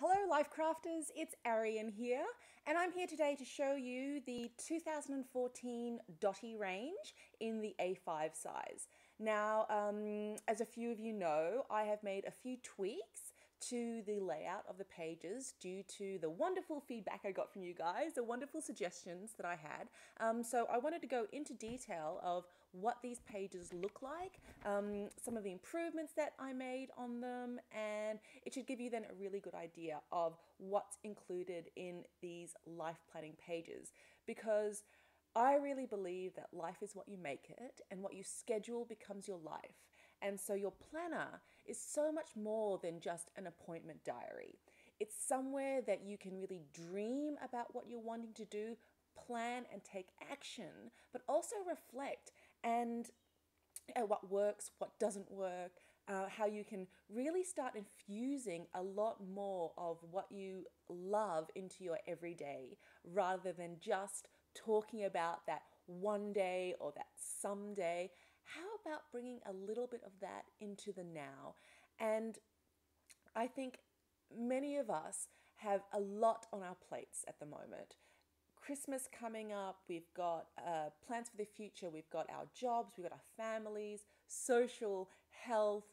Hello Life Crafters, it's Arienne here, and I'm here today to show you the 2014 Dotty range in the A5 size. Now, as a few of you know, I have made a few tweaks to the layout of the pages due to the wonderful feedback I got from you guys, the wonderful suggestions that I had. So I wanted to go into detail of what these pages look like, some of the improvements that I made on them, and it should give you then a really good idea of what's included in these life planning pages, because I really believe that life is what you make it, and what you schedule becomes your life. And so your planner is so much more than just an appointment diary. It's somewhere that you can really dream about what you're wanting to do, plan and take action, but also reflect and what works, what doesn't work, how you can really start infusing a lot more of what you love into your everyday, rather than just talking about that one day or that someday. How about bringing a little bit of that into the now? And I think many of us have a lot on our plates at the moment. Christmas coming up, we've got plans for the future, we've got our jobs, we've got our families, social, health,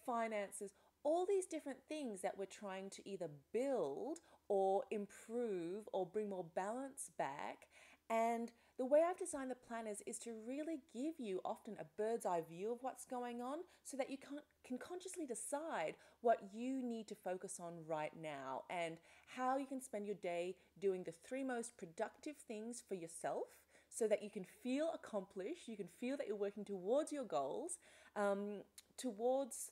finances, all these different things that we're trying to either build or improve or bring more balance back. And the way I've designed the planners is to really give you often a bird's eye view of what's going on, so that you can consciously decide what you need to focus on right now, and how you can spend your day doing the three most productive things for yourself, so that you can feel accomplished, you can feel that you're working towards your goals, towards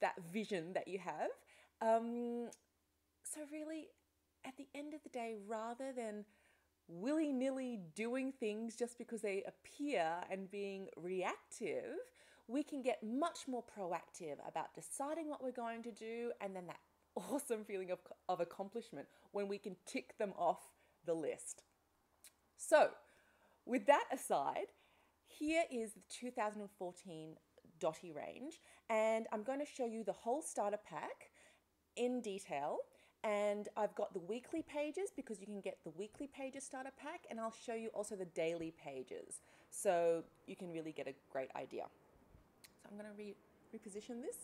that vision that you have. So really, at the end of the day, rather than willy-nilly doing things just because they appear and being reactive, we can get much more proactive about deciding what we're going to do, and then that awesome feeling of accomplishment when we can tick them off the list. So with that aside, here is the 2014 Dotty range, and I'm going to show you the whole starter pack in detail. And I've got the weekly pages, because you can get the weekly pages starter pack, and I'll show you also the daily pages, so you can really get a great idea. So I'm going to reposition this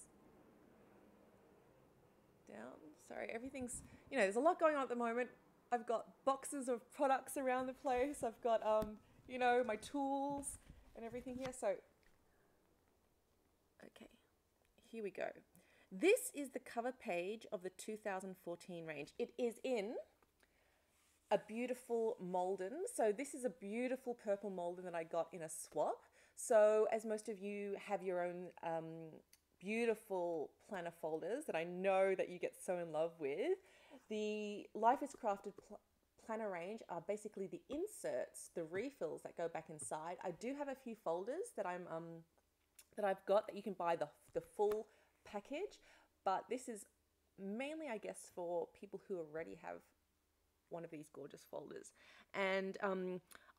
down. Sorry, everything's, there's a lot going on at the moment. I've got boxes of products around the place. I've got, my tools and everything here. So, okay, here we go. This is the cover page of the 2014 range. It is in a beautiful Malden. So this is a beautiful purple Malden that I got in a swap. So as most of you have your own beautiful planner folders that I know that you get so in love with, the Life is Crafted planner range are basically the inserts, the refills that go back inside. I do have a few folders that I've got that you can buy the full package, but this is mainly, I guess, for people who already have one of these gorgeous folders. And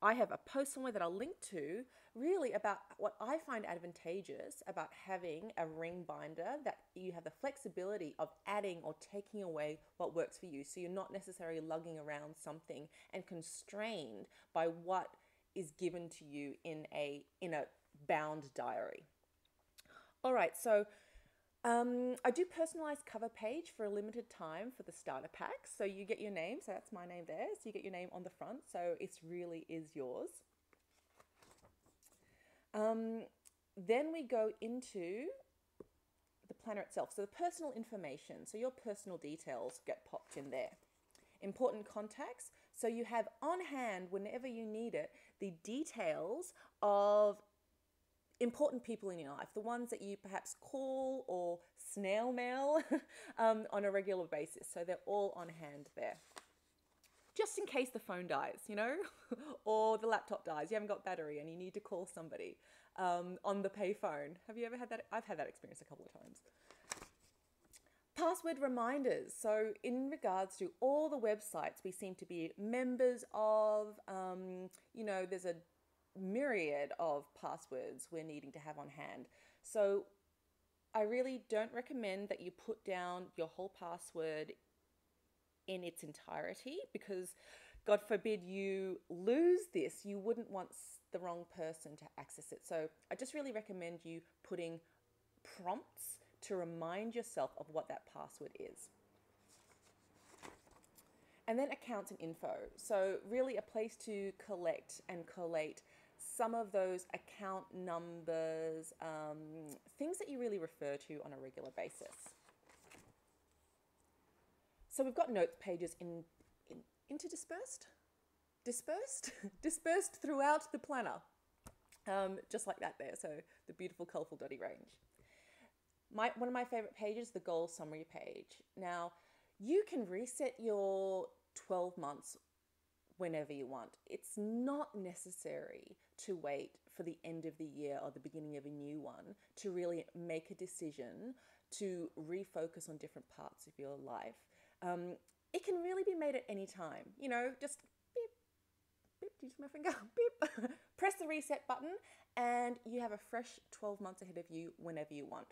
I have a post somewhere that I'll link to, really about what I find advantageous about having a ring binder, that you have the flexibility of adding or taking away what works for you, so you're not necessarily lugging around something and constrained by what is given to you in a bound diary. All right, so I do personalize cover page for a limited time for the starter pack. So you get your name, so that's my name there. So you get your name on the front, so it really is yours. Then we go into the planner itself. So the personal information, so your personal details get popped in there. Important contacts, so you have on hand, whenever you need it, the details of important people in your life, the ones that you perhaps call or snail mail on a regular basis. So they're all on hand there, just in case the phone dies, or the laptop dies, you haven't got battery and you need to call somebody on the payphone. Have you ever had that? I've had that experience a couple of times. Password reminders. So in regards to all the websites we seem to be members of, there's a myriad of passwords we're needing to have on hand. So I really don't recommend that you put down your whole password in its entirety because God forbid you lose this, you wouldn't want the wrong person to access it. So I just really recommend you putting prompts to remind yourself of what that password is. And then accounts and info. So really a place to collect and collate some of those account numbers, things that you really refer to on a regular basis. So we've got notes pages interdispersed, dispersed throughout the planner, just like that there. So the beautiful, colourful Dotty range. One of my favourite pages, the goal summary page. Now, you can reset your 12 months whenever you want. It's not necessary to wait for the end of the year or the beginning of a new one to really make a decision to refocus on different parts of your life. It can really be made at any time. You know, just beep, beep, use my finger, beep, press the reset button and you have a fresh 12 months ahead of you whenever you want.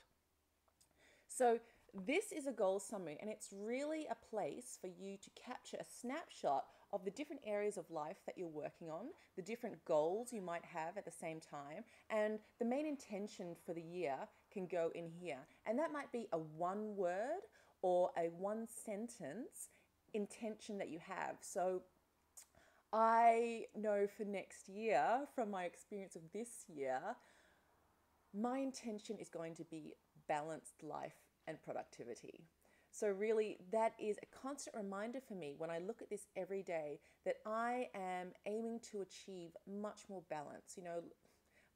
So this is a goal summary and it's really a place for you to capture a snapshot of the different areas of life that you're working on, the different goals you might have at the same time, and the main intention for the year can go in here. And that might be a one word or a one sentence intention that you have. So I know for next year, from my experience of this year, my intention is going to be balanced life and productivity. So really that is a constant reminder for me when I look at this every day that I am aiming to achieve much more balance, you know,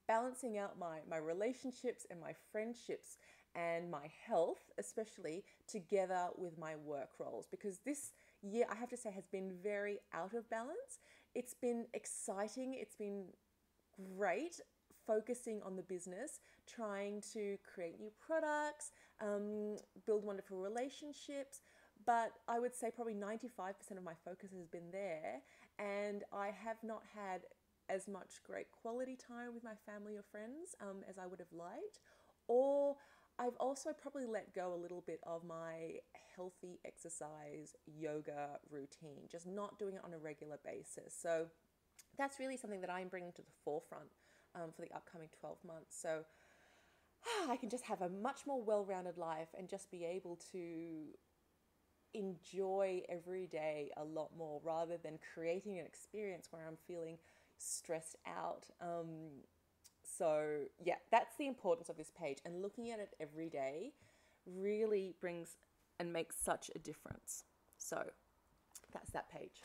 balancing out my relationships and my friendships and my health, especially together with my work roles, because this year I have to say has been very out of balance. It's been exciting. It's been great focusing on the business, trying to create new products, build wonderful relationships. But I would say probably 95% of my focus has been there, and I have not had as much great quality time with my family or friends as I would have liked. Or I've also probably let go a little bit of my healthy exercise yoga routine, just not doing it on a regular basis. So that's really something that I'm bringing to the forefront for the upcoming 12 months. So I can just have a much more well-rounded life and just be able to enjoy every day a lot more rather than creating an experience where I'm feeling stressed out. So yeah, that's the importance of this page, and looking at it every day really brings and makes such a difference. So that's that page.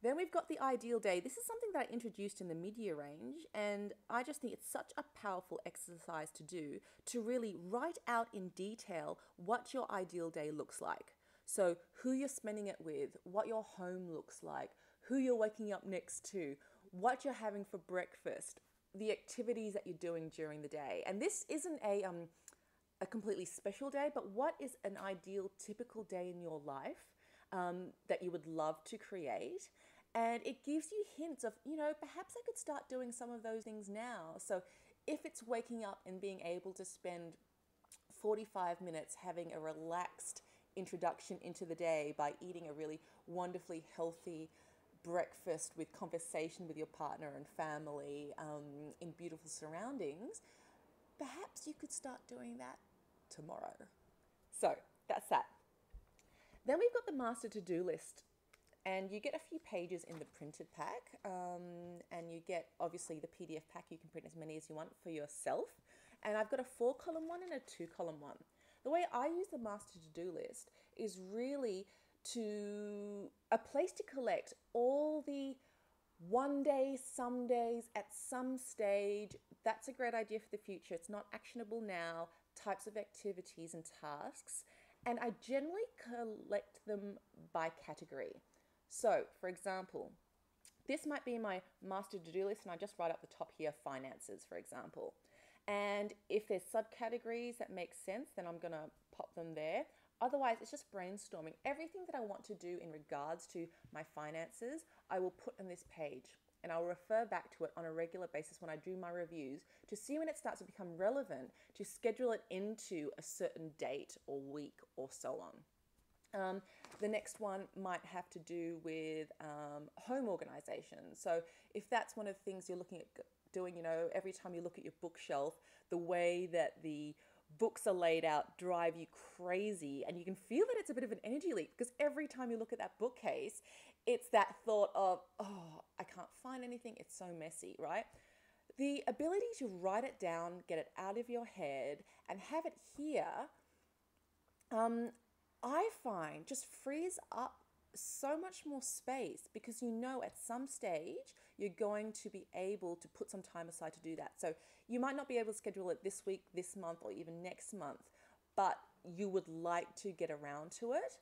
Then we've got the ideal day. This is something that I introduced in the mid-year range, and I just think it's such a powerful exercise to do to really write out in detail what your ideal day looks like. So who you're spending it with, what your home looks like, who you're waking up next to, what you're having for breakfast, the activities that you're doing during the day. And this isn't a completely special day, but what is an ideal typical day in your life that you would love to create? And it gives you hints of, you know, perhaps I could start doing some of those things now. So if it's waking up and being able to spend 45 minutes having a relaxed introduction into the day by eating a really wonderfully healthy breakfast with conversation with your partner and family in beautiful surroundings, perhaps you could start doing that tomorrow. So that's that. Then we've got the master to-do list, and you get a few pages in the printed pack, and you get obviously the PDF pack. You can print as many as you want for yourself. And I've got a 4-column one and a 2-column one. The way I use the master to-do list is really to a place to collect all the one day, some days, at some stage, that's a great idea for the future, it's not actionable now, types of activities and tasks. And I generally collect them by category. So, for example, this might be my master to-do list, and I just write up the top here, finances, for example. And if there's subcategories that make sense, then I'm going to pop them there. Otherwise, it's just brainstorming. Everything that I want to do in regards to my finances, I will put on this page. and I'll refer back to it on a regular basis when I do my reviews to see when it starts to become relevant to schedule it into a certain date or week or so on. The next one might have to do with home organization. So if that's one of the things you're looking at doing, you know, every time you look at your bookshelf, the way that the books are laid out drive you crazy, and you can feel that it's a bit of an energy leak because every time you look at that bookcase, it's that thought of, oh, I can't find anything, it's so messy, right? The ability to write it down, get it out of your head, and have it here, I find just frees up so much more space because you know at some stage you're going to be able to put some time aside to do that. So you might not be able to schedule it this week, this month, or even next month, but you would like to get around to it.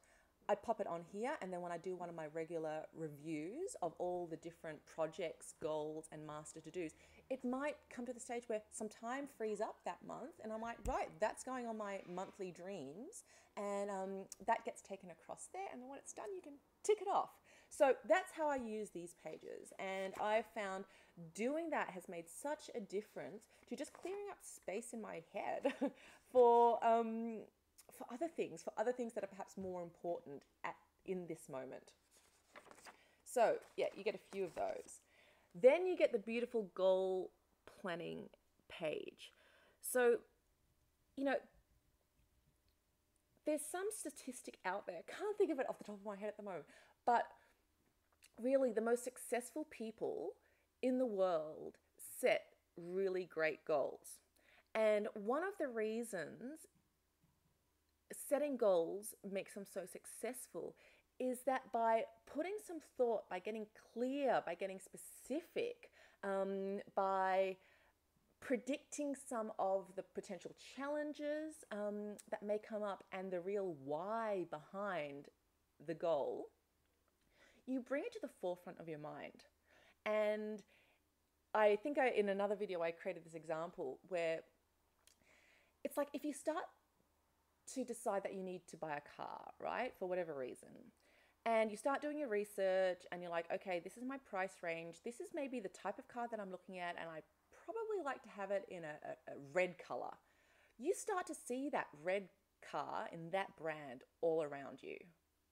I pop it on here, and then when I do one of my regular reviews of all the different projects, goals, and master to-dos, it might come to the stage where some time frees up that month, and I'm like, right, that's going on my monthly dreams, and that gets taken across there, and then when it's done, you can tick it off. So that's how I use these pages, and I've found doing that has made such a difference to just clearing up space in my head for other things that are perhaps more important in this moment. So yeah, you get a few of those. Then you get the beautiful goal planning page. So, you know, there's some statistic out there, I can't think of it off the top of my head at the moment, but really the most successful people in the world set really great goals. And one of the reasons setting goals makes them so successful is that by putting some thought, by getting clear, by getting specific, by predicting some of the potential challenges that may come up and the real why behind the goal, you bring it to the forefront of your mind. And I think in another video I created this example where it's like if you start to decide that you need to buy a car, right, for whatever reason, and you start doing your research and you're like, okay, this is my price range, this is maybe the type of car that I'm looking at, and I probably like to have it in a red color. You start to see that red car in that brand all around you,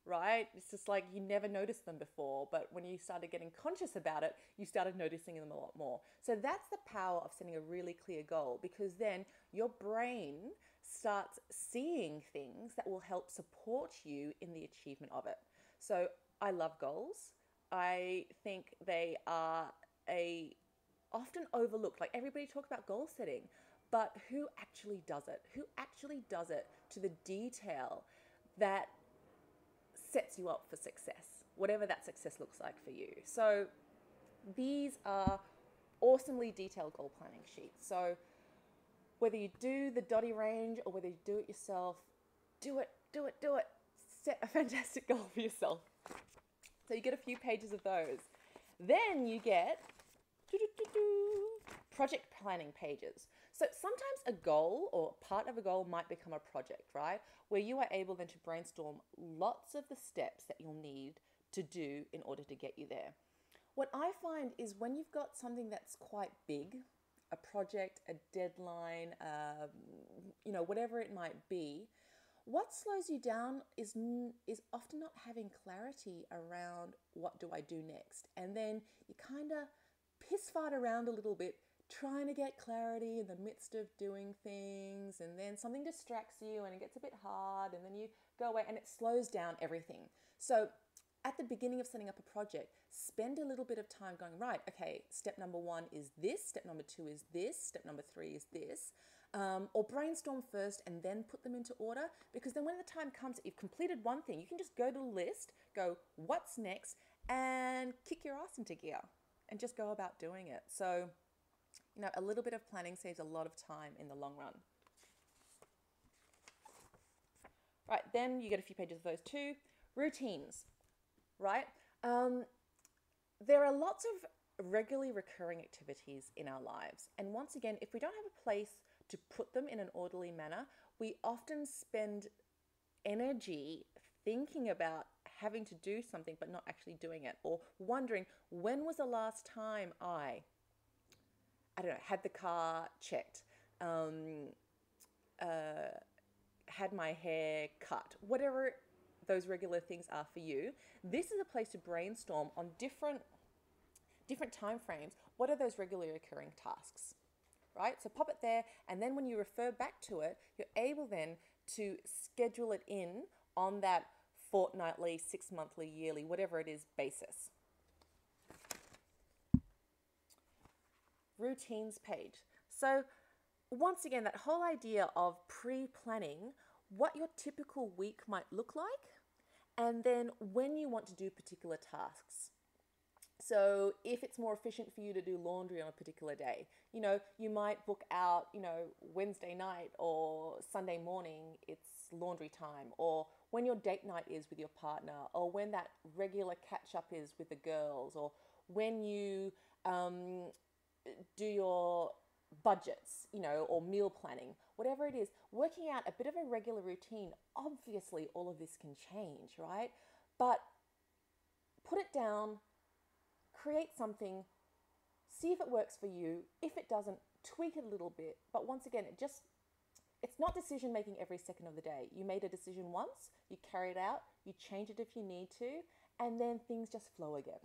right? It's just like you never noticed them before, but when you started getting conscious about it, you started noticing them a lot more. So that's the power of setting a really clear goal, because then your brain starts seeing things that will help support you in the achievement of it. So I love goals. I think they are often overlooked. Like, everybody talks about goal setting, but who actually does it? Who actually does it to the detail that sets you up for success, whatever that success looks like for you? So these are awesomely detailed goal planning sheets. So whether you do the Dotty range or whether you do it yourself, do it. Set a fantastic goal for yourself. So you get a few pages of those. Then you get project planning pages. So sometimes a goal or part of a goal might become a project, right? Where you are able then to brainstorm lots of the steps that you'll need to do in order to get you there. What I find is when you've got something that's quite big, a project, a deadline, whatever it might be, what slows you down is often not having clarity around what do I do next. And then you kind of piss fart around a little bit, trying to get clarity in the midst of doing things, and then something distracts you and it gets a bit hard, and then you go away and it slows down everything. So at the beginning of setting up a project, spend a little bit of time going, right, okay, step number 1 is this, step number 2 is this, step number 3 is this, or brainstorm first and then put them into order, because then when the time comes that you've completed one thing, you can just go to the list, go, what's next, and kick your ass into gear and just go about doing it. So, a little bit of planning saves a lot of time in the long run. Right, then you get a few pages of those too. Routines, right? There are lots of regularly recurring activities in our lives. And once again, if we don't have a place to put them in an orderly manner, we often spend energy thinking about having to do something but not actually doing it, or wondering when was the last time I don't know, had the car checked, had my hair cut, whatever those regular things are for you. This is a place to brainstorm on different time frames. What are those regularly occurring tasks, right? So pop it there, and then when you refer back to it, you're able then to schedule it in on that fortnightly, 6-monthly, yearly, whatever it is, basis. Routines page. So once again, that whole idea of pre-planning what your typical week might look like, and then when you want to do particular tasks. So if it's more efficient for you to do laundry on a particular day, you might book out, Wednesday night or Sunday morning, it's laundry time, or when your date night is with your partner, or when that regular catch up is with the girls, or when you do your budgets, or meal planning, whatever it is, working out a bit of a regular routine. Obviously, all of this can change, right? But put it down, create something, see if it works for you. If it doesn't, tweak it a little bit. But once again, it's not decision making every second of the day. You made a decision once, you carry it out, you change it if you need to, and then things just flow again.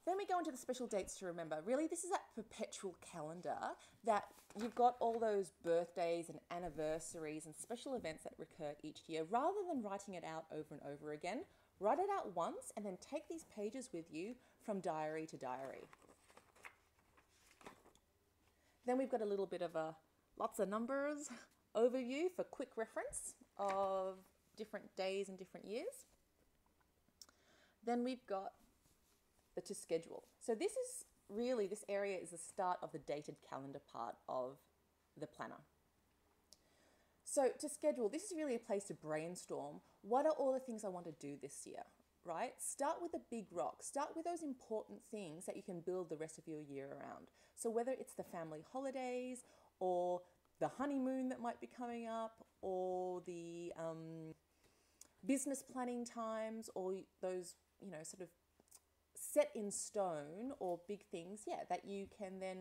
Then we go into the special dates to remember. Really, this is that perpetual calendar that you've got all those birthdays and anniversaries and special events that recur each year. Rather than writing it out over and over again, write it out once and then take these pages with you from diary to diary. Then we've got a little bit of a lots of numbers overview for quick reference of different days and different years. Then we've got the to schedule. So this area is the start of the dated calendar part of the planner. So to schedule, this is really a place to brainstorm. What are all the things I want to do this year, right? Start with the big rocks. Start with those important things that you can build the rest of your year around. So whether it's the family holidays, or the honeymoon that might be coming up, or the business planning times, or those, sort of set in stone or big things, that you can then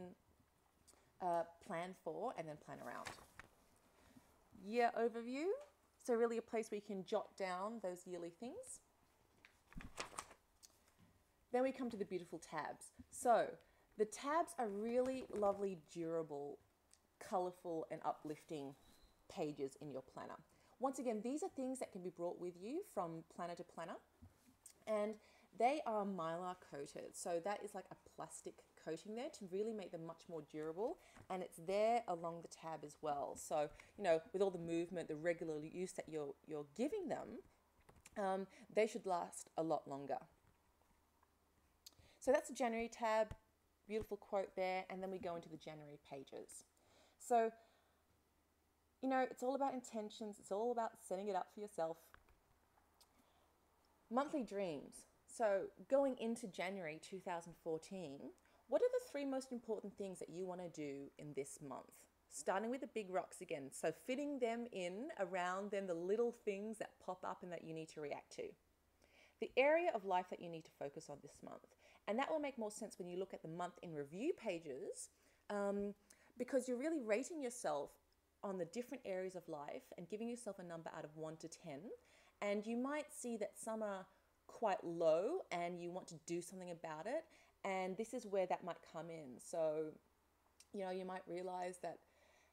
plan for and then plan around. Year overview. So really a place where you can jot down those yearly things. Then we come to the beautiful tabs. So the tabs are really lovely, durable, colorful and uplifting pages in your planner. Once again, these are things that can be brought with you from planner to planner, and they are mylar coated. So that is like a plastic coating there to really make them much more durable, and it's there along the tab as well. So, with all the movement, the regular use that you're giving them, they should last a lot longer. So that's the January tab, beautiful quote there, and then we go into the January pages. So, it's all about intentions, it's all about setting it up for yourself. Monthly dreams. So going into January 2014, what are the 3 most important things that you want to do in this month? Starting with the big rocks again. So fitting them in around then the little things that pop up and that you need to react to. The area of life that you need to focus on this month. And that will make more sense when you look at the month in review pages, because you're really rating yourself on the different areas of life and giving yourself a number out of 1 to 10. And you might see that some are quite low and you want to do something about it, and this is where that might come in. So you might realize that,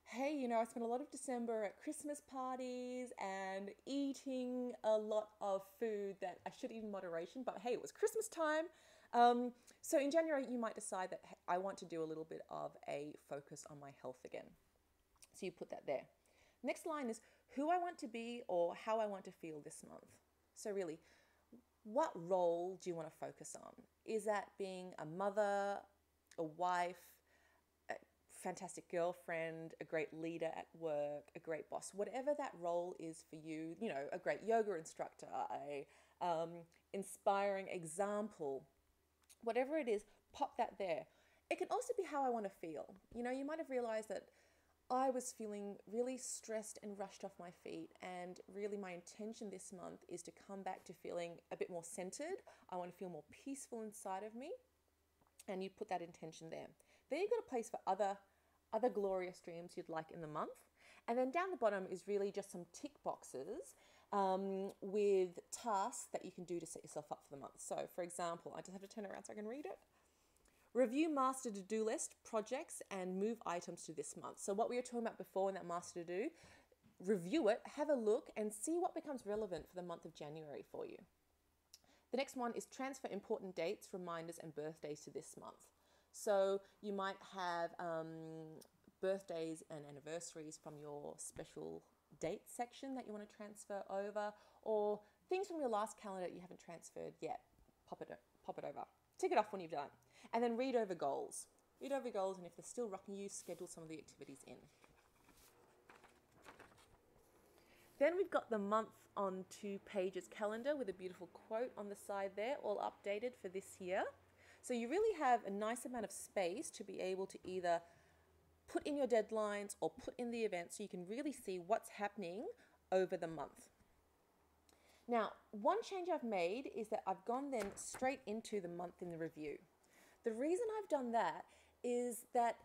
hey, I spent a lot of December at Christmas parties and eating a lot of food that I should eat in moderation, but hey, it was Christmas time. So in January you might decide that, hey, I want to do a little bit of a focus on my health again. So you put that there. Next line is who I want to be or how I want to feel this month. So really, what role do you want to focus on? Is that being a mother, a wife, a fantastic girlfriend, a great leader at work, a great boss? Whatever that role is for you, a great yoga instructor, a inspiring example, whatever it is, pop that there. It can also be how I want to feel. You might have realized that I was feeling really stressed and rushed off my feet, and really my intention this month is to come back to feeling a bit more centered. I want to feel more peaceful inside of me, and you put that intention there. Then you've got a place for other glorious dreams you'd like in the month. And then down the bottom is really just some tick boxes with tasks that you can do to set yourself up for the month. So for example, I just have to turn around so I can read it. Review master to-do list projects and move items to this month. So what we were talking about before in that master to-do, review it, have a look and see what becomes relevant for the month of January for you. The next one is transfer important dates, reminders and birthdays to this month. So you might have birthdays and anniversaries from your special date section that you want to transfer over, or things from your last calendar that you haven't transferred yet. Pop it over. Tick it off when you've done it. And then read over goals. Read over goals, and if they're still rocking you, schedule some of the activities in. Then we've got the month on 2 pages calendar with a beautiful quote on the side there, all updated for this year. So you really have a nice amount of space to be able to either put in your deadlines or put in the event so you can really see what's happening over the month. Now, one change I've made is that I've gone then straight into the month in the review. The reason I've done that is that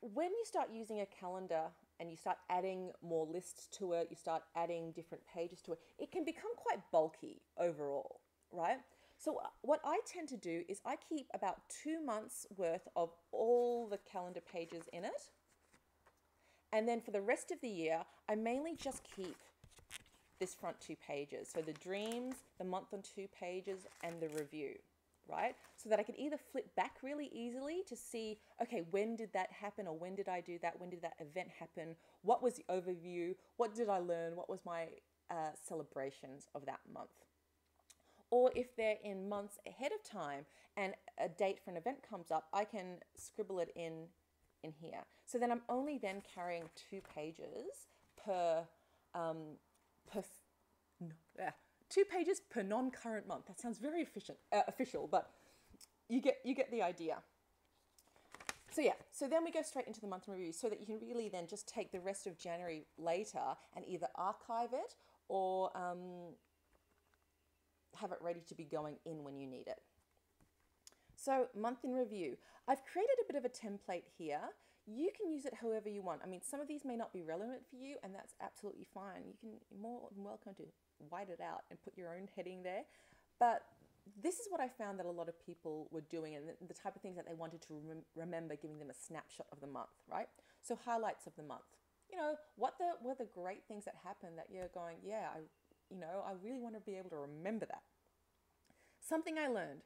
when you start using a calendar and you start adding more lists to it, you start adding different pages to it, it can become quite bulky overall, right? So what I tend to do is I keep about 2 months worth of all the calendar pages in it. And then for the rest of the year, I mainly just keep this front 2 pages. So the dreams, the month on 2 pages, and the review, right? So that I can either flip back really easily to see, okay, when did that happen, or when did I do that? When did that event happen? What was the overview? What did I learn? What was my celebrations of that month? Or if they're in months ahead of time and a date for an event comes up, I can scribble it in here. So then I'm only then carrying 2 pages per 2 pages per non-current month. That sounds very official, but you get the idea. So yeah, so then we go straight into the month in review so that you can really then just take the rest of January later and either archive it or have it ready to be going in when you need it. So month in review. I've created a bit of a template here. You can use it however you want. I mean, some of these may not be relevant for you, and that's absolutely fine. You're more than welcome to white it out and put your own heading there. But this is what I found that a lot of people were doing, and the type of things that they wanted to remember, giving them a snapshot of the month, right? So highlights of the month. You know, what were the great things that happened that you're going, yeah, I really want to be able to remember that. Something I learned.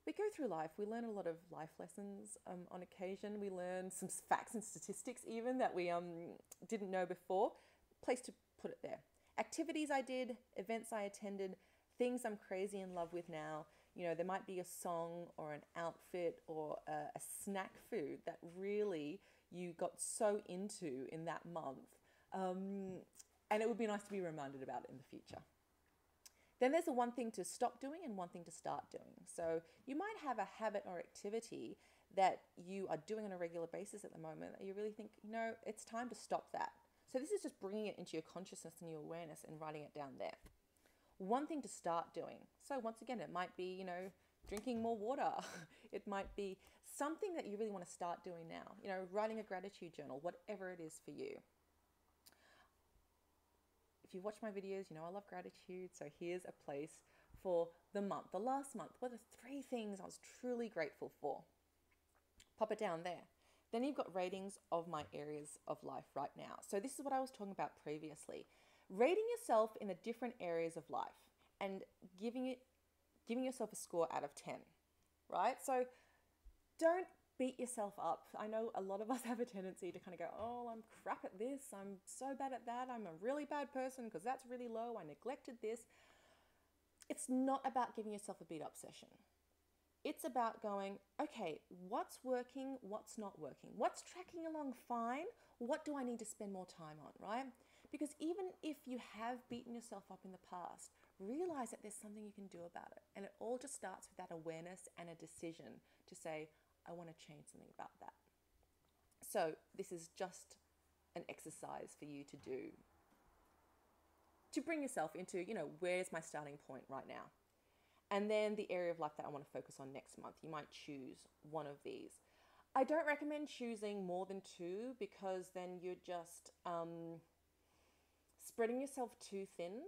We go through life, we learn a lot of life lessons on occasion. We learn some facts and statistics even that we didn't know before. Place to put it there. Activities I did, events I attended, things I'm crazy in love with now. You know, there might be a song or an outfit or a snack food that really you got so into in that month. And it would be nice to be reminded about it in the future. Then there's the one thing to stop doing and one thing to start doing. So you might have a habit or activity that you are doing on a regular basis at the moment that you really think, it's time to stop that. So this is just bringing it into your consciousness and your awareness and writing it down there. One thing to start doing. So once again, it might be, drinking more water. It might be something that you really want to start doing now. Writing a gratitude journal, whatever it is for you. If you watch my videos, I love gratitude. So here's a place for the month, the last month. What are 3 things I was truly grateful for? Pop it down there. Then you've got ratings of my areas of life right now. So this is what I was talking about previously. Rating yourself in the different areas of life and giving yourself a score out of 10, right? So don't beat yourself up. I know a lot of us have a tendency to kind of go, oh, I'm crap at this. I'm so bad at that. I'm a really bad person because that's really low. I neglected this. It's not about giving yourself a beat up session. It's about going, okay, what's working? What's not working? What's tracking along fine? What do I need to spend more time on, right? Because even if you have beaten yourself up in the past, realize that there's something you can do about it. And it all just starts with that awareness and a decision to say, I want to change something about that. So this is just an exercise for you to do to bring yourself into, where's my starting point right now? And then the area of life that I want to focus on next month. You might choose one of these. I don't recommend choosing more than two because then you're just spreading yourself too thin,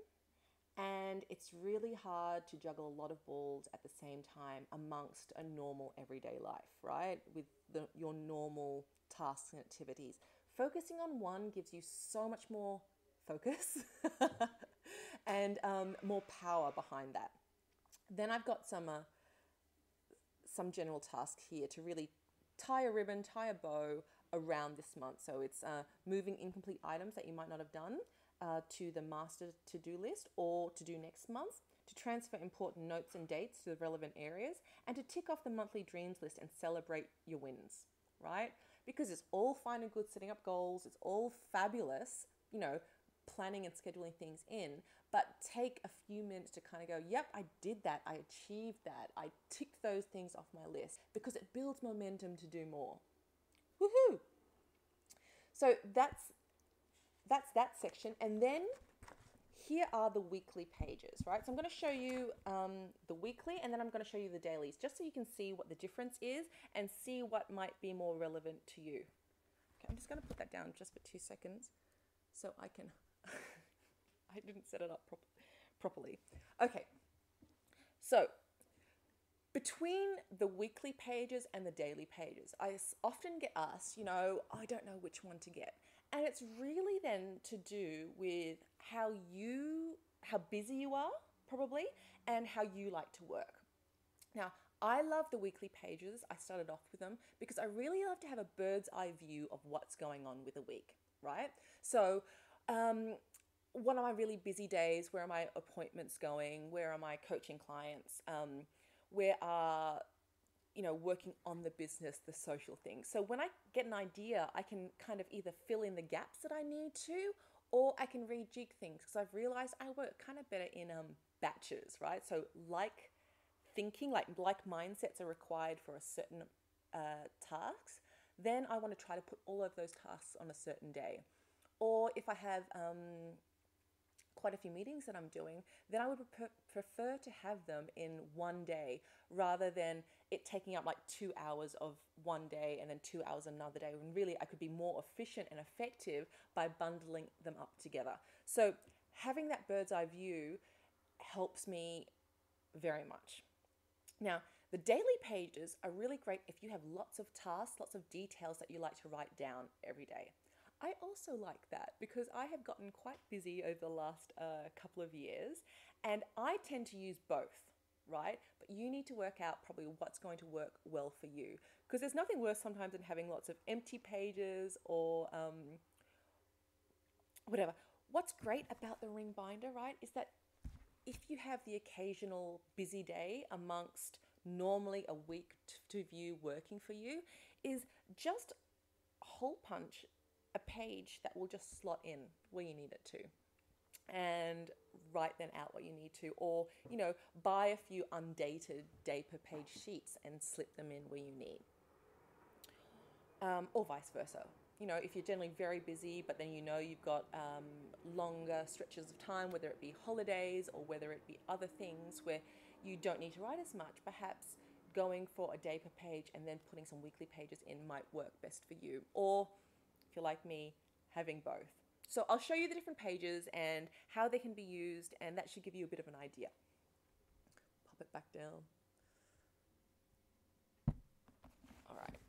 and it's really hard to juggle a lot of balls at the same time amongst a normal everyday life, right? With your normal tasks and activities. Focusing on one gives you so much more focus and more power behind that. Then I've got some general tasks here to really tie a ribbon, tie a bow around this month. So it's moving incomplete items that you might not have done to the master to-do list or to do next month, to transfer important notes and dates to the relevant areas, and to tick off the monthly dreams list and celebrate your wins, right? Because it's all fine and good setting up goals. It's all fabulous, planning and scheduling things in, but take a few minutes to kind of go, yep, I did that. I achieved that. I ticked those things off my list, because it builds momentum to do more. Woohoo! So that's that section. And then here are the weekly pages, right? So I'm going to show you the weekly, and then I'm going to show you the dailies, just so you can see what the difference is and see what might be more relevant to you. Okay, I'm just going to put that down just for 2 seconds so I can... I didn't set it up properly. Okay, so between the weekly pages and the daily pages, I often get asked, I don't know which one to get. And it's really then to do with how busy you are, probably, and how you like to work. Now, I love the weekly pages. I started off with them because I really love to have a bird's eye view of what's going on with a week, right? So, what are my really busy days? Where are my appointments going? Where are my coaching clients? Where are, working on the business, the social things? So when I get an idea, I can kind of either fill in the gaps that I need to, or I can rejig things, because I've realized I work kind of better in batches, right? So like thinking, like mindsets are required for a certain tasks, then I want to try to put all of those tasks on a certain day. Or if I have quite a few meetings that I'm doing, then I would prefer to have them in one day rather than it taking up like 2 hours of one day and then 2 hours another day, when really I could be more efficient and effective by bundling them up together. So having that bird's eye view helps me very much. Now, the daily pages are really great if you have lots of tasks, lots of details that you like to write down every day. I also like that because I have gotten quite busy over the last couple of years, and I tend to use both, right? But you need to work out probably what's going to work well for you, because there's nothing worse sometimes than having lots of empty pages or whatever. What's great about the ring binder, right, is that if you have the occasional busy day amongst normally a week to view working for you, is just hole punch a page that will just slot in where you need it to, and write then out what you need to, or buy a few undated day per page sheets and slip them in where you need, or vice versa. If you're generally very busy, but then you've got longer stretches of time, whether it be holidays or whether it be other things where you don't need to write as much, perhaps going for a day per page and then putting some weekly pages in might work best for you. Or if you're like me, having both. So I'll show you the different pages and how they can be used, and that should give you a bit of an idea. Pop it back down. All right.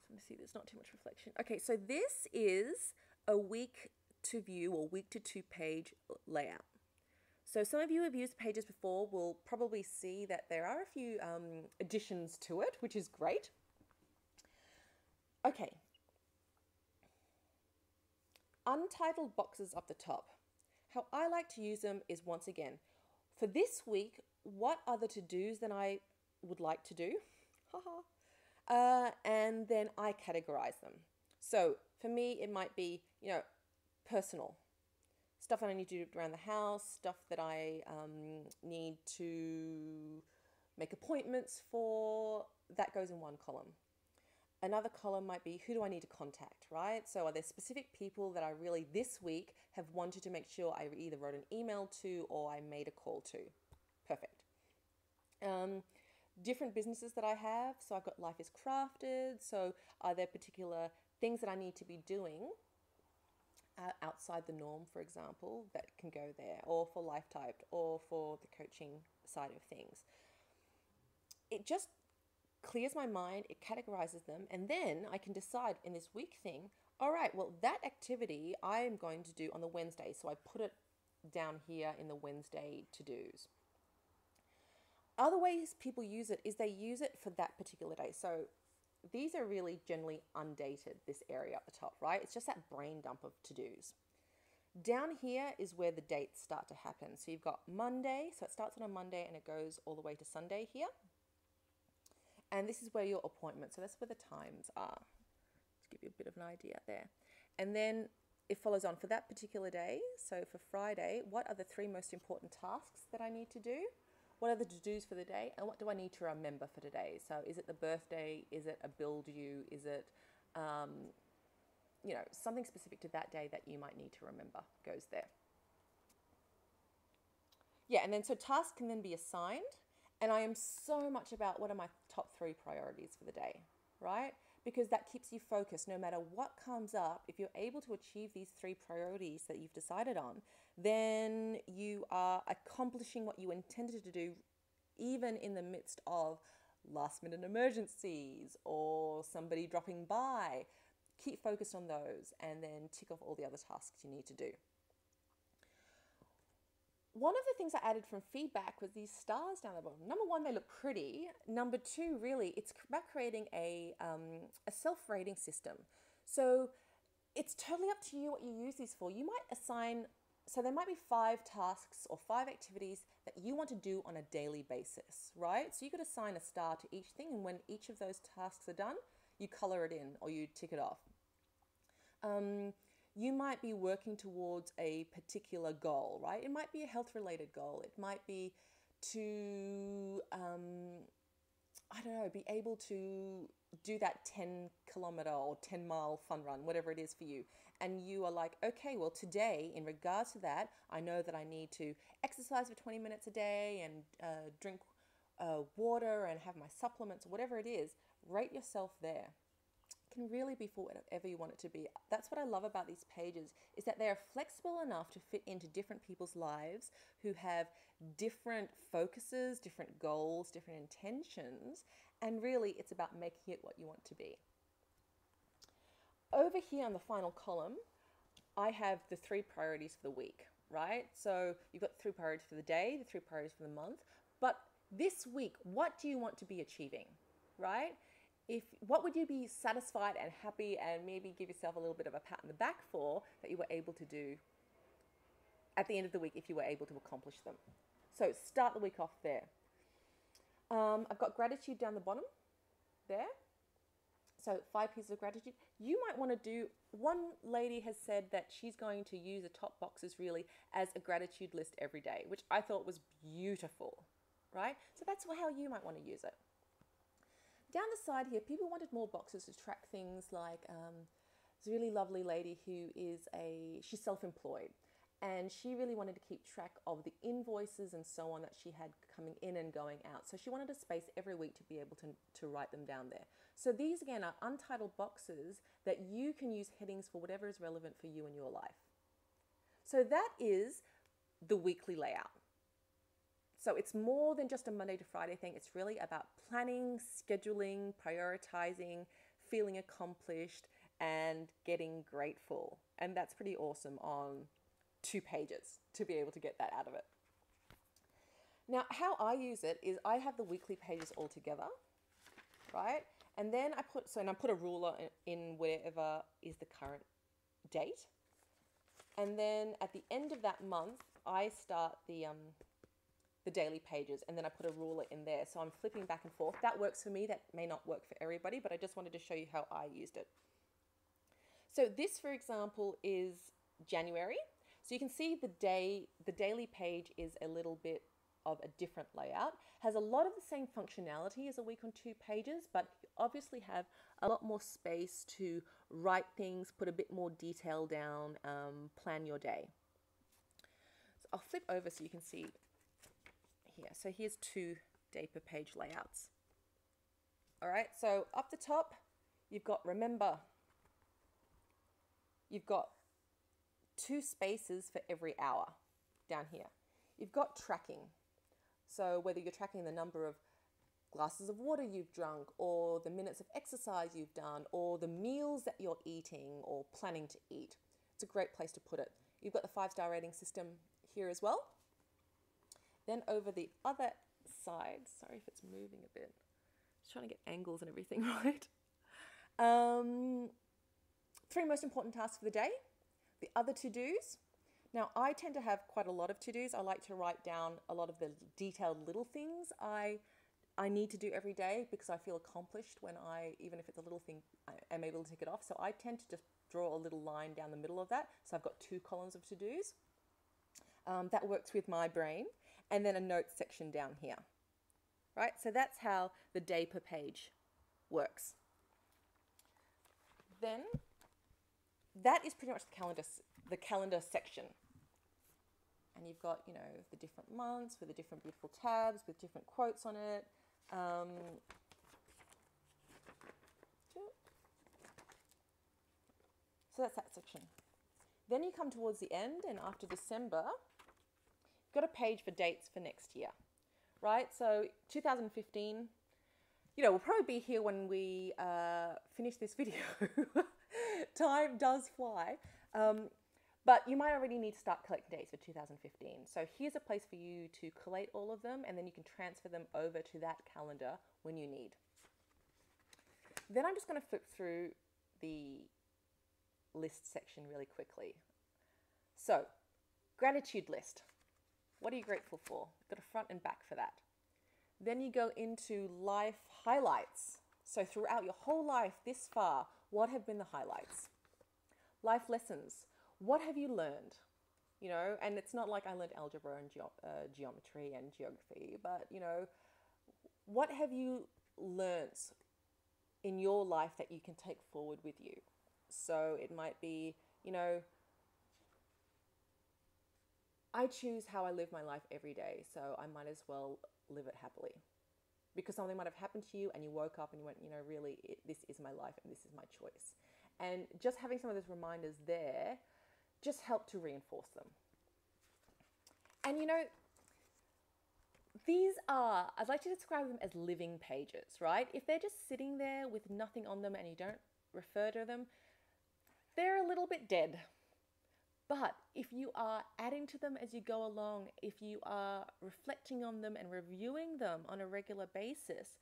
Let me see, there's not too much reflection. Okay, so this is a week to view or week to 2 page layout. So some of you who have used pages before will probably see that there are a few additions to it, which is great. Okay, untitled boxes up the top. How I like to use them is, once again, for this week, what are the to-dos that I would like to do? And then I categorize them. So for me, it might be, personal. Stuff that I need to do around the house, stuff that I need to make appointments for, that goes in one column. Another column might be, who do I need to contact, right? So are there specific people that I really this week have wanted to make sure I either wrote an email to or I made a call to? Perfect. Different businesses that I have. So I've got Life is Crafted. So are there particular things that I need to be doing outside the norm, for example, that can go there, or for Life Typed, or for the coaching side of things? It just clears my mind, it categorizes them, and then I can decide in this week thing, all right, well, that activity I am going to do on the Wednesday. So I put it down here in the Wednesday to-dos. Other ways people use it is they use it for that particular day. So these are really generally undated, this area at the top, right? It's just that brain dump of to-dos. Down here is where the dates start to happen. So you've got Monday, so it starts on a Monday and it goes all the way to Sunday here. And this is where your appointment, so that's where the times are. To give you a bit of an idea there. And then it follows on for that particular day. So for Friday, what are the 3 most important tasks that I need to do? What are the to-dos for the day? And what do I need to remember for today? So is it the birthday? Is it a build you? Is it, something specific to that day that you might need to remember goes there. Yeah, and then so tasks can then be assigned. And I am so much about what are my top 3 priorities for the day, right? Because that keeps you focused no matter what comes up. If you're able to achieve these 3 priorities that you've decided on, then you are accomplishing what you intended to do, even in the midst of last minute emergencies or somebody dropping by. Keep focused on those and then tick off all the other tasks you need to do. One of the things I added from feedback was these stars down the bottom. Number 1, they look pretty. Number 2, really, it's about creating a self-rating system. So it's totally up to you what you use these for. You might assign, so there might be 5 tasks or 5 activities that you want to do on a daily basis, right? So you could assign a star to each thing, and when each of those tasks are done, you color it in or you tick it off. You might be working towards a particular goal, right? It might be a health-related goal. It might be to, be able to do that 10-kilometer or 10-mile fun run, whatever it is for you. And you are like, okay, well, today, in regards to that, I know that I need to exercise for 20 minutes a day and drink water and have my supplements, whatever it is. Rate yourself there. Can really be for whatever you want it to be. That's what I love about these pages, is that they are flexible enough to fit into different people's lives who have different focuses, different goals, different intentions, and really it's about making it what you want to be. Over here on the final column, I have the 3 priorities for the week, right? So you've got 3 priorities for the day, the 3 priorities for the month, but this week, what do you want to be achieving, right? What would you be satisfied and happy and maybe give yourself a little bit of a pat on the back for that you were able to do at the end of the week if you were able to accomplish them? So start the week off there. I've got gratitude down the bottom there. So 5 pieces of gratitude. You might want to do, one lady has said that she's going to use the top boxes really as a gratitude list every day, which I thought was beautiful, right? So that's how you might want to use it. Down the side here, people wanted more boxes to track things like this really lovely lady who is she's self-employed, and she really wanted to keep track of the invoices and so on that she had coming in and going out. So she wanted a space every week to be able to write them down there. So these again are untitled boxes that you can use headings for whatever is relevant for you in your life. So that is the weekly layout. So it's more than just a Monday to Friday thing. It's really about planning, scheduling, prioritizing, feeling accomplished, and getting grateful. And that's pretty awesome on 2 pages to be able to get that out of it. Now, how I use it is I have the weekly pages all together, right? And then I put a ruler in wherever is the current date. And then at the end of that month, I start the daily pages, and then I put a ruler in there. So I'm flipping back and forth. That works for me. That may not work for everybody, but I just wanted to show you how I used it. So this, for example, is January. So you can see the daily page is a little bit of a different layout. Has a lot of the same functionality as a week on 2 pages, but you obviously have a lot more space to write things, put a bit more detail down, plan your day. So I'll flip over so you can see here. So here's 2 day per page layouts. All right, so up the top, you've got remember. You've got 2 spaces for every hour down here. You've got tracking. So whether you're tracking the number of glasses of water you've drunk, or the minutes of exercise you've done, or the meals that you're eating or planning to eat, it's a great place to put it. You've got the 5-star rating system here as well. Then over the other side, sorry if it's moving a bit, just trying to get angles and everything right. 3 most important tasks for the day, the other to-dos. Now, I tend to have quite a lot of to-dos. I like to write down a lot of the detailed little things I need to do every day, because I feel accomplished when even if it's a little thing, I am able to tick it off. So I tend to just draw a little line down the middle of that. So I've got 2 columns of to-dos. That works with my brain. And then a notes section down here, right? So that's how the day per page works. Then that is pretty much the calendar section. And you've got, you know, the different months with the different beautiful tabs with different quotes on it. So that's that section. Then you come towards the end, and after December, you've got a page for dates for next year, right? So 2015, you know, we'll probably be here when we finish this video. Time does fly. But you might already need to start collecting dates for 2015. So here's a place for you to collate all of them, and then you can transfer them over to that calendar when you need. Then I'm just going to flip through the list section really quickly. So, gratitude list. What are you grateful for? Got a front and back for that. Then you go into life highlights. So throughout your whole life this far, what have been the highlights? Life lessons. What have you learned? You know, and it's not like I learned algebra and geometry and geography, but, you know, what have you learnt in your life that you can take forward with you? So it might be, you know, I choose how I live my life every day, so I might as well live it happily. Because something might have happened to you and you woke up and you went, you know, really, this is my life and this is my choice. And just having some of those reminders there just help to reinforce them. And, you know, these are, I'd like to describe them as living pages, right? If they're just sitting there with nothing on them and you don't refer to them, they're a little bit dead. But if you are adding to them as you go along, if you are reflecting on them and reviewing them on a regular basis,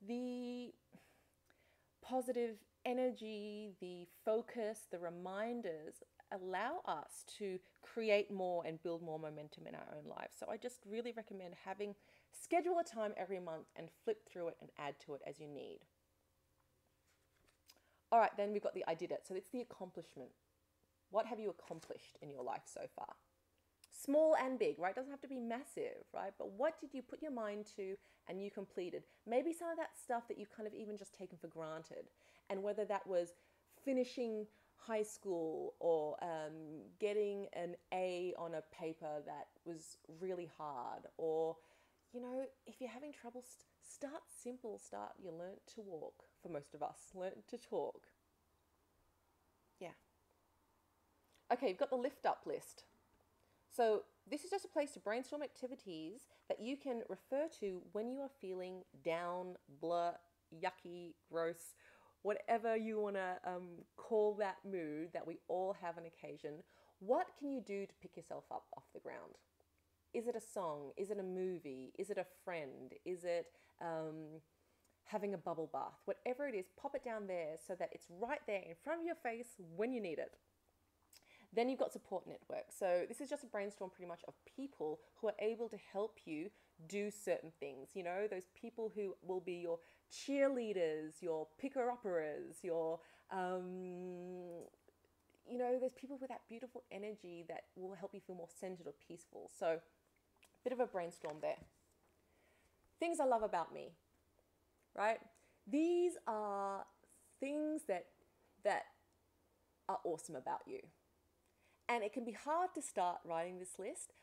the positive energy, the focus, the reminders allow us to create more and build more momentum in our own lives. So I just really recommend schedule a time every month and flip through it and add to it as you need. All right, then we've got the I did it. So it's the accomplishment. What have you accomplished in your life so far? Small and big, right? It doesn't have to be massive, right? But what did you put your mind to and you completed? Maybe some of that stuff that you've kind of even just taken for granted. And whether that was finishing high school or getting an A on a paper that was really hard, or, you know, if you're having trouble, start simple. You learnt to walk, for most of us, learnt to talk. Yeah. Okay, you've got the lift up list. So this is just a place to brainstorm activities that you can refer to when you are feeling down, blur, yucky, gross, whatever you want to call that mood that we all have on occasion. What can you do to pick yourself up off the ground? Is it a song? Is it a movie? Is it a friend? Is it having a bubble bath? Whatever it is, pop it down there so that it's right there in front of your face when you need it. Then you've got support networks. So this is just a brainstorm pretty much of people who are able to help you do certain things. You know, those people who will be your cheerleaders, your picker-uppers, your, you know, there's people with that beautiful energy that will help you feel more centered or peaceful. So Bit of a brainstorm there. Things I love about me, right? These are things that are awesome about you. And it can be hard to start writing this list,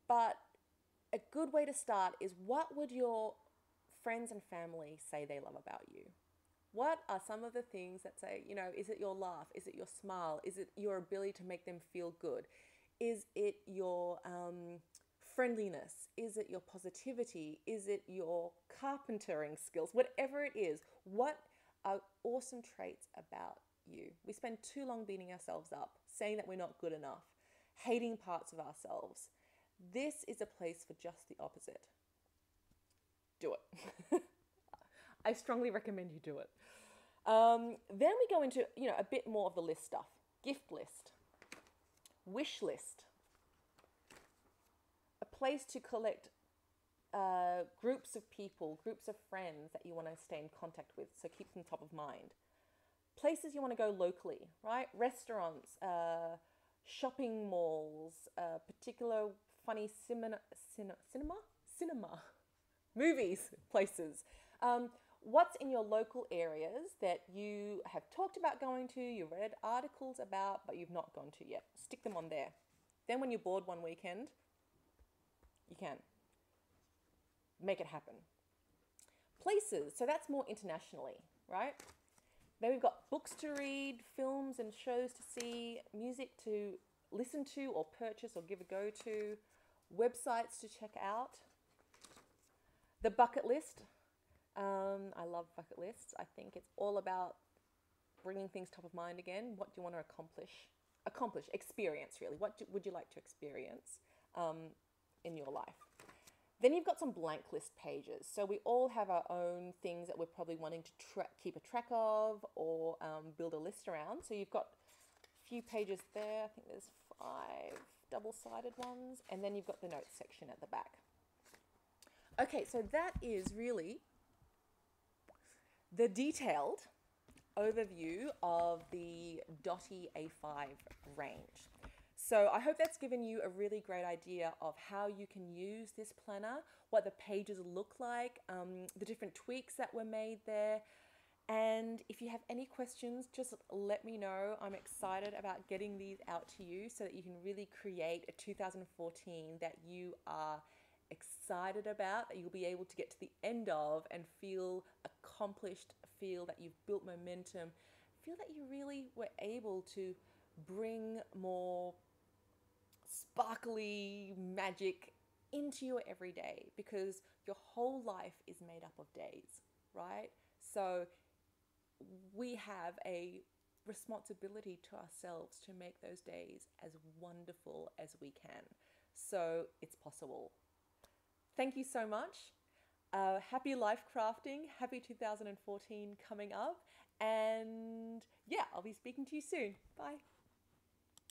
but a good way to start is, what would your friends and family say they love about you? What are some of the things that say, is it your laugh? Is it your smile? Is it your ability to make them feel good? Is it your friendliness? Is it your positivity? Is it your carpentering skills? Whatever it is, what are awesome traits about you? We spend too long beating ourselves up, saying that we're not good enough, hating parts of ourselves. This is a place for just the opposite. Do it. I strongly recommend you do it. Then we go into, a bit more of the list stuff. Gift list, wish list, a place to collect groups of people, groups of friends that you want to stay in contact with, so keep them top of mind. Places you want to go locally, right? Restaurants, shopping malls, particular funny cinema, movies, places. What's in your local areas that you have talked about going to, you've read articles about, but you've not gone to yet? Stick them on there. Then when you're bored one weekend, you can make it happen. Places, so that's more internationally, right? Then we've got books to read, films and shows to see, music to listen to or purchase or give a go to, websites to check out. The bucket list. I love bucket lists. I think it's all about bringing things top of mind again. What do you want to accomplish, experience really. What would you like to experience in your life? Then you've got some blank list pages. So we all have our own things that we're probably wanting to keep a track of or build a list around. So you've got a few pages there. I think there's 5 double-sided ones. And then you've got the notes section at the back. Okay, so that is really the detailed overview of the Dotty A5 range. So I hope that's given you a really great idea of how you can use this planner, what the pages look like, the different tweaks that were made there. And if you have any questions, just let me know. I'm excited about getting these out to you so that you can really create a 2014 that you are excited about, that you'll be able to get to the end of and feel accomplished, feel that you've built momentum, feel that you really were able to bring more sparkly magic into your everyday, because your whole life is made up of days, right? So we have a responsibility to ourselves to make those days as wonderful as we can. So it's possible. Thank you so much. Happy life crafting, happy 2014 coming up. And yeah, I'll be speaking to you soon. Bye.